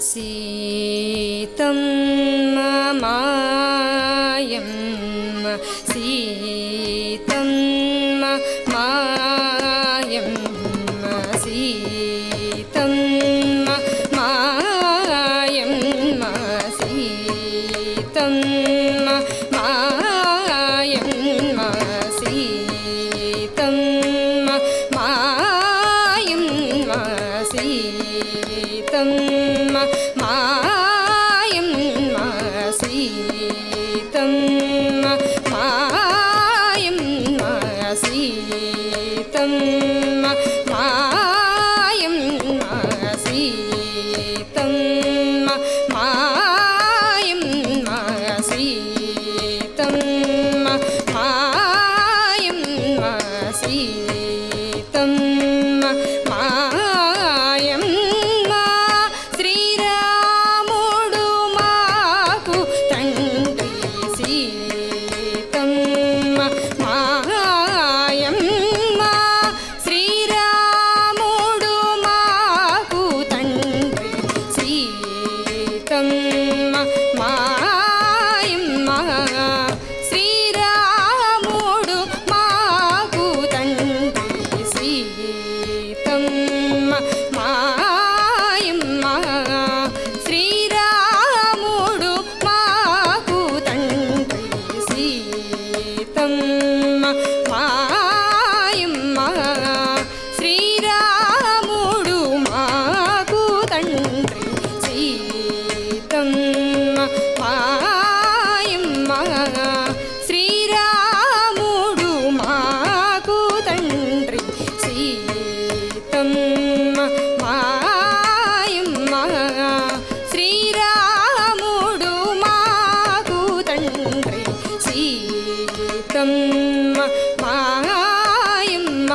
सीतं मायं सीतं मायं सीतं मायं सीतं मायं सीतं मायं सीतं मायं सीतं मायं सीतं मायं सीतं मायं सीतं मायं सीतं मायं శ్రీరాముడు మాకు తండ్రి సీతం మాయమ్మ శ్రీరాముడు మాకు తండ్రి సీతం మాయమ్మ శ్రీరాముడు మాకు తండ్రి సీతం మాయమ్మ శ్రీరాముడు మాకు తండ్రి సీతం మాయమ్మ శ్రీరాముడు మాకు తండ్రి సీతం మాయమ్మ శ్రీరాముడు మాకు తండ్రి సీతం మాయమ్మ శ్రీరాముడు మాకు తండ్రి సీతం మాయమ్మ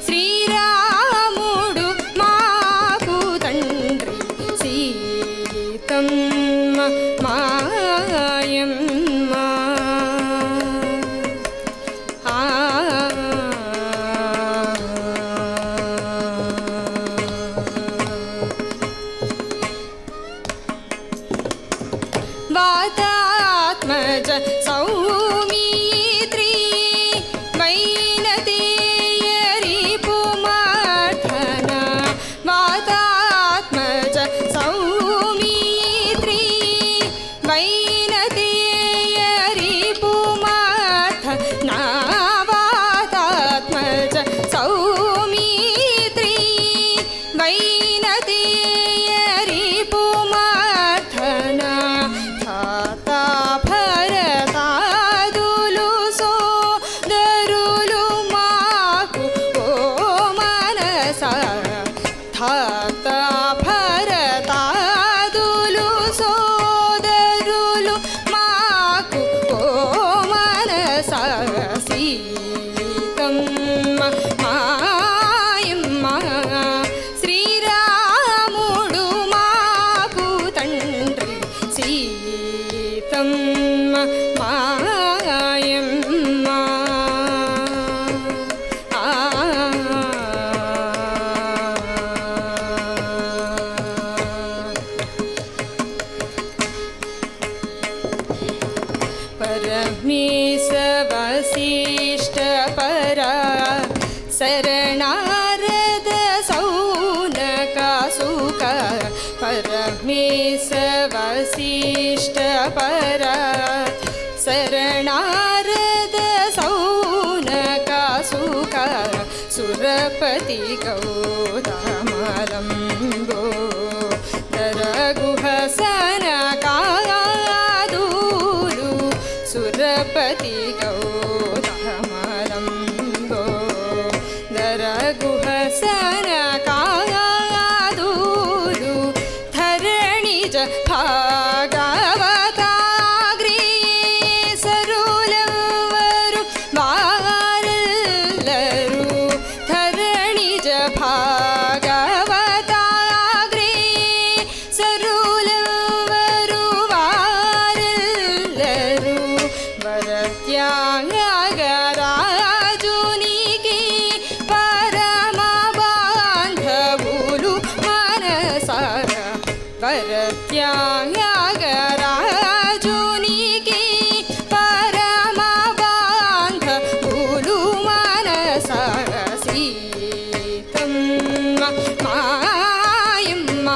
శ్రీరాముడు మాకు తండ్రి సీతం మాయమ్మ వాతాత్మజ సౌమిత్రి వైనతేయరి పుమర్థన వాతాత్మజ సౌమిత్రి వైనతేయరి పుమర్థన వాతాత్మజ సౌమిత్రి వైనతేయరి పుమర్థన తాతా భరతాదులు సోదరులు మాకు ఓ మనస తాతా భరతాదులు సోదరులు మాకు ఓ మనస సీతం మాయమ్మ శ్రీరాముడు మాకు తండ్రి సీతం మాయమ్మ परमेश वसिष्ठ परा शरणारद सौनकासुक परमेश वसिष्ठ परा शरणारद सौनकासुक सुरपति गौतमलम्बो दरगुहसनकादूलु सुरपति गौतमलम्बो दरगुहसनकादूलु धरणिज ಭಾಗವತಾಗ್ರೇಸರುಲವರು ವಾರೆಲ್ಲರೂ ಧರಣಿಜ ಭಾಗವತಾಗ್ರೇಸರುಲವರು ವಾರೆಲ್ಲರೂ ವರತ್ಯಾಗರಾಜುನಿಗೆ ಪರಮ ಬಾಂಧವುಲು ಮನಸಾರ ವರತ್ಯಾಗರಾಜುನಿಗೆ ಪರಮ ಬಾಂಧ ಭೂಲು ಮನಸ ಸೀತಮ್ಮ ಮಾಯಮ್ಮ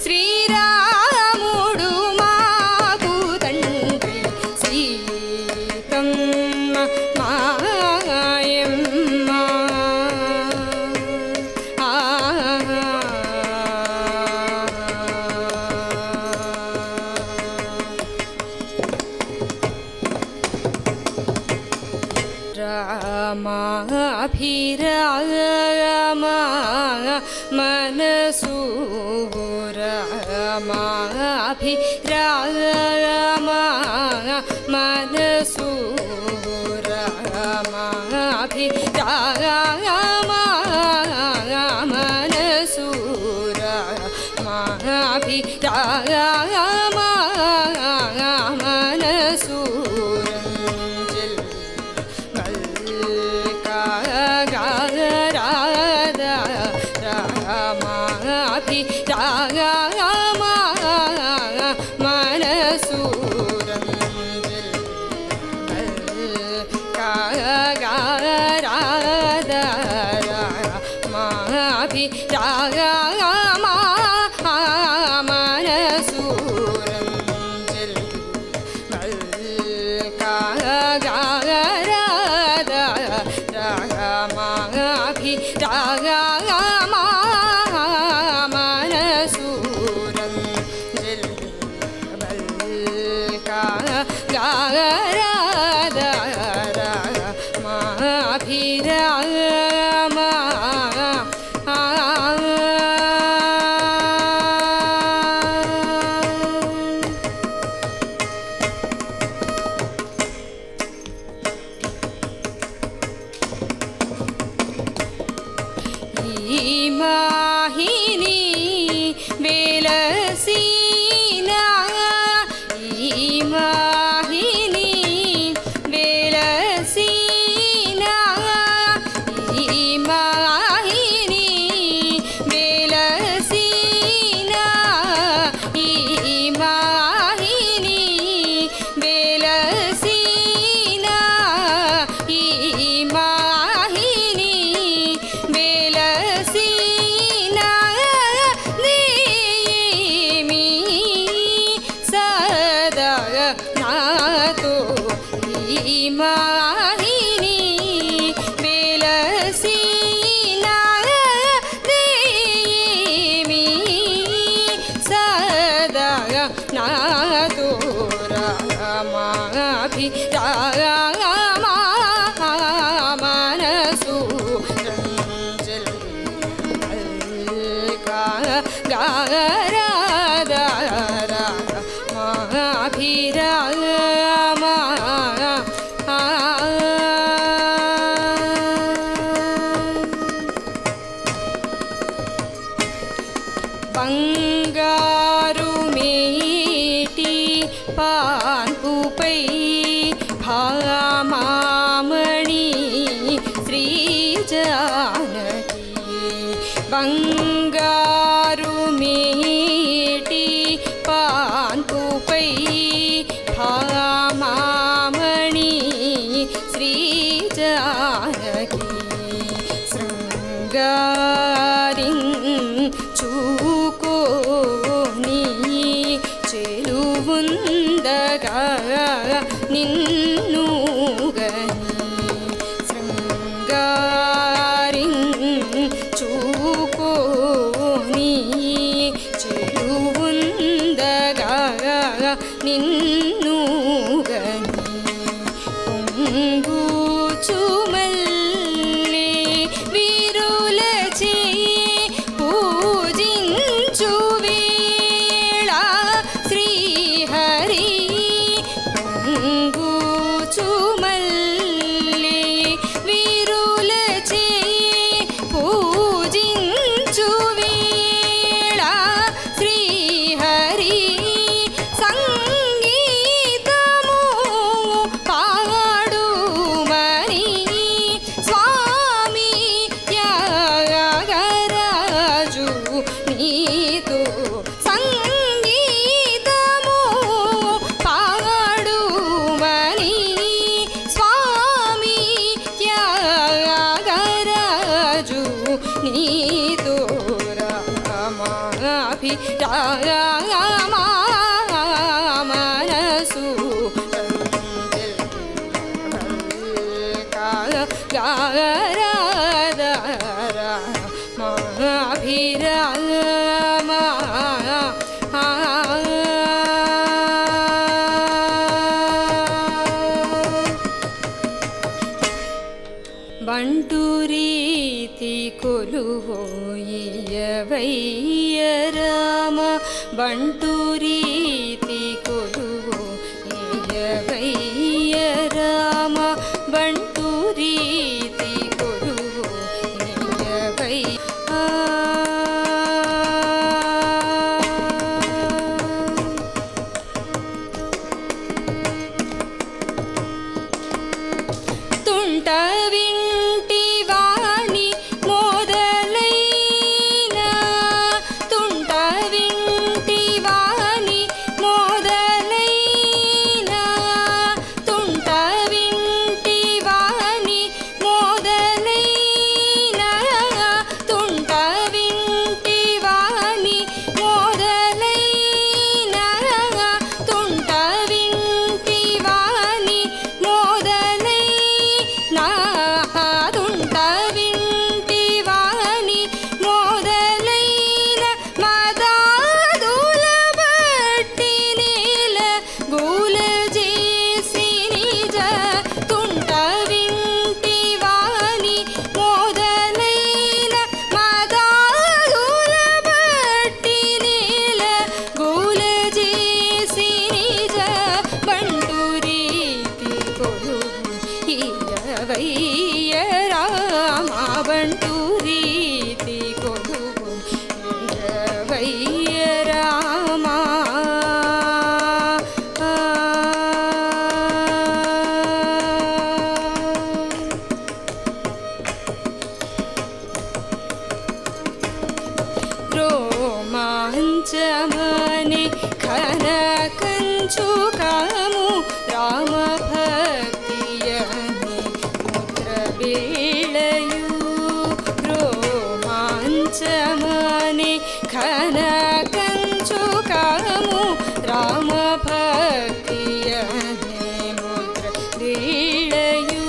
శ్రీరాముడు మాకు తండ్రి సీతమ్మ మాయమ్మ రామాభిరామ మనసు రామాభిరామ మనసు రామాభిరామ మనసు రామాభిరామ మనసు రామ మనసూరంజిల్ కాగరాద రామాభి రామ మనసూరంజిల్ కాగరాద రామాభి రామ గారద మాభిరామ ఈ మాహిని వెలసీనా ఈ మాహిని వెలసీనా ఈ మాహిని వెలసీనా ఈ మాహిని వెలసీనా ఈ మాహిని వెలసీనా దేమి సదా నాతో ఈ మాహిని వెలసీనా దేమి సదా నాతో రామాభి రామ మనసు రంజిల్ గారద రామాభిరామ బంగారు మేటి పాన్పుపై భామామణి శ్రీ జానకి బంగారు మేటి పాన్పుపై భామామణి శ్రీ జానకి శృంగారిం చూకోని చెలువుందగా నిన్ను గని శృంగారిం చూకోని చెలువుందగా నిన్ను గని పొంగుచుమల్లే విరులచే పూజించు వేళ శ్రీహరి పొంగుచుమల్లే విరులచే పూజించు వేళ శ్రీహరి సంగీ మనసు ಬಂಟು ರೀತಿ ಕೊಲುವೋಯಿಯವಯ್ಯ ರಾಮ ಬಂಟು ರೀತಿ ಕೊಲುವೋಯಿಯವಯ್ಯ ರಾಮ ಬಂಟು ರೀತಿ ಕೊಲುವೋಯಿಯವಯ್ಯ रोमांचमने खन कंचुकामु राम भक्तियने मुद्र बेळयु रोमांचमने खन कंचुकामु राम भक्तियने मुद्र बेळयु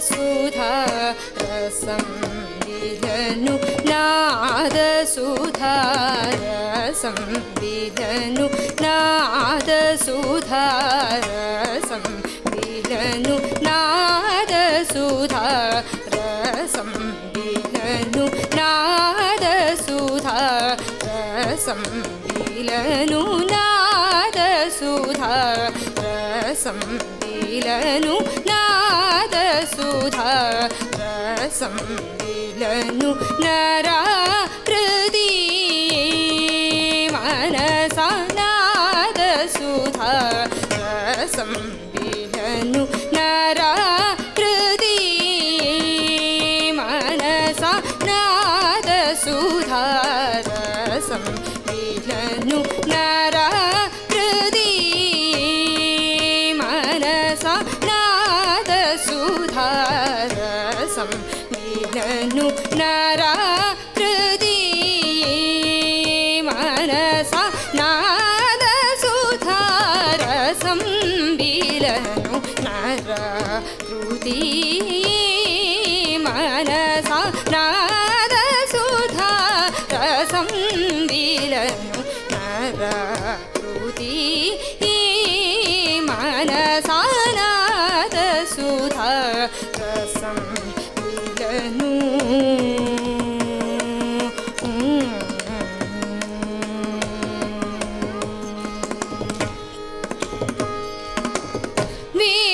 सुधा रसं विधनु नाद सुधा रसं विधनु नाद सुधा रसं विधनु नाद सुधा रसं विधनु नाद सुधा रसं विधनु नाद सुधा रसं विधनु नाद सुधा रसं विधनु नरा हृदि मनसा नाद सुधा रसं विधनु नरा हृदि मनसा नाद सुधा रसं विधनु नरा हृदि मनसा नाद सुधा विलनु नरा कृति मनसा नाद सुधारसं विलनु नरा कृति मनसा नाद सुधारसं विलनु नरा कृति मनसा नाद सुधारसं विलनु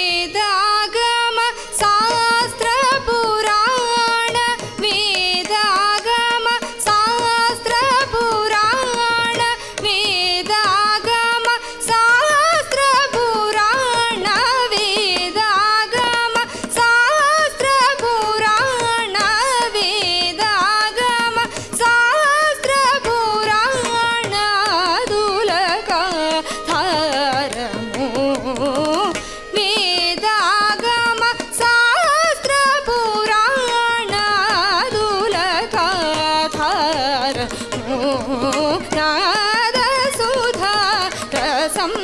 वेदागम शास्त्र पुराण वेदागम शास्त्र पुराण वेदागम शास्त्र पुराण वेदागम शास्त्र पुराण वेदागम शास्त्र पुराण दुलक धारमो वेदागम शास्त्र पुराण दुलकाधारमो नाद सुधारसं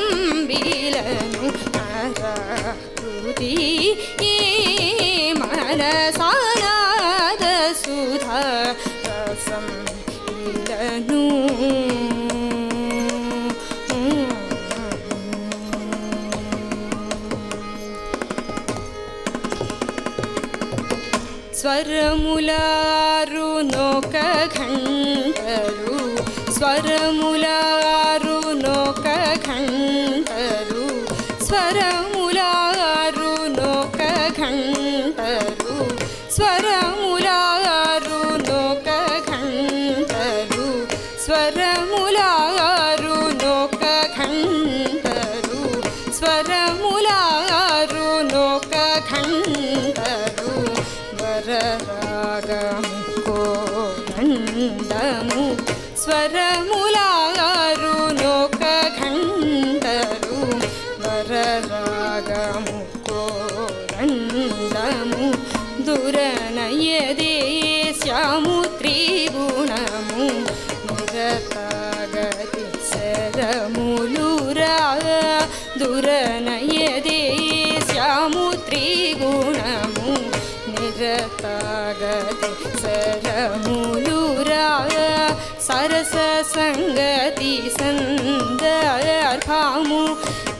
विलनु नरा कृति मनसा नाद सुधारसं विलनु स्वरमुलारु नोक घंटरू स्वरमुलारु नोक घंटरू स्वरमुलारु नोक घंटरू स्वरमुलारु नोक घंटरू स्वरमुलारु नोक घंटरू स्वरमुलारु नोक घंटरू वररागमु कोदण्डमु स्वरमुलारु नोक घंटरू वररागमु कोदण्डमु दुरनयदेश्यामु त्रिगुणमु निरतागति शरमुलुरा दुरनयदेश्यामु त्रिगुणमु निरतागति शरमुलुरा सरस संगति संदर्भमु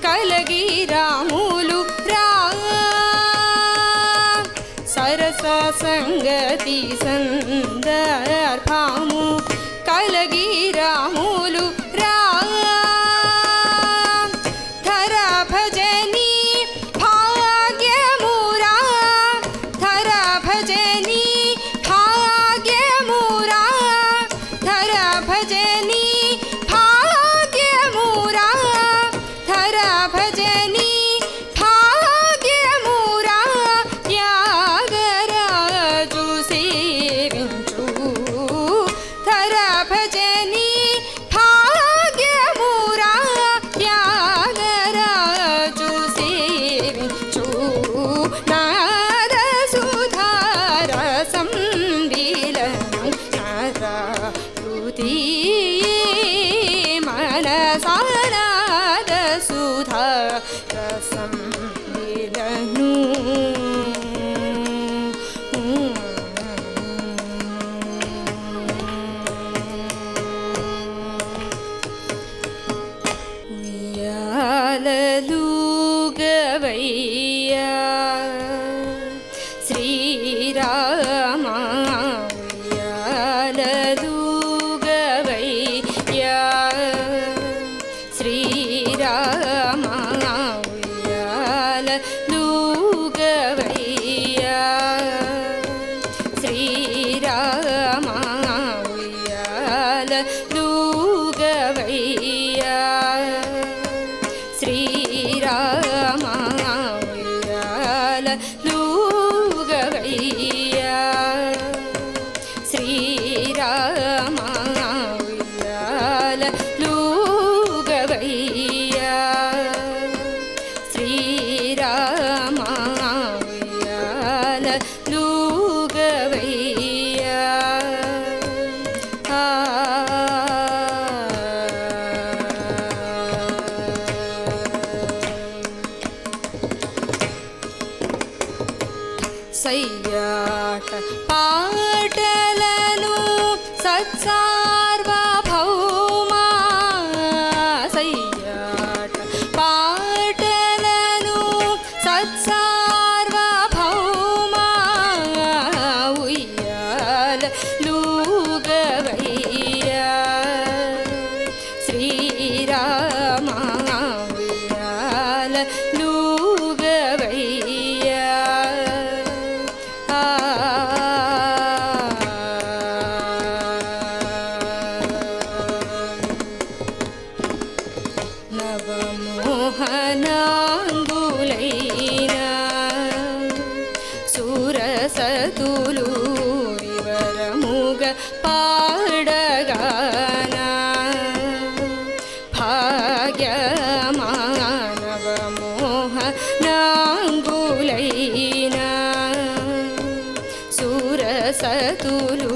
कलगी रामुलु रा सरस संगति संदर्भमु कलगी रामुलु रा धर भजनी भाग्यमुरा धर भजनी भाग्यमुरा धर भजनी भाग्यमुरा धर भजनी भाग्यमुरा त्यागराजु सेविंचु धर भजनी भाग्यमुरा त्यागराजु सेविंचु नाद सुधारसं विलनु नरा कृति मनसा नाद सुधारसं विलनु उय्याललूगवैया श्रीराम उय्याललूगवैया श्रीराम उय्याललूगवैया श्रीराम उय्याललूगवैया श्रीराम उय्याललूगवैया श्रीराम उय्याललूगवैया श्रीराम उय्याललूगवैया సయ్యాట పాటలను సత్సార్వభౌమా సయ్యాట పాటలను సత్సార్వభౌమా ఉయ్యాల లూగవయ్యా శ్రీరామ ఉయ్యాల లూగవయ్యా నవమోహనాంగులైన సురసతులు వివరముగ పాడగాన భాగ్యమానవమోహనాంగులైన సురసతులు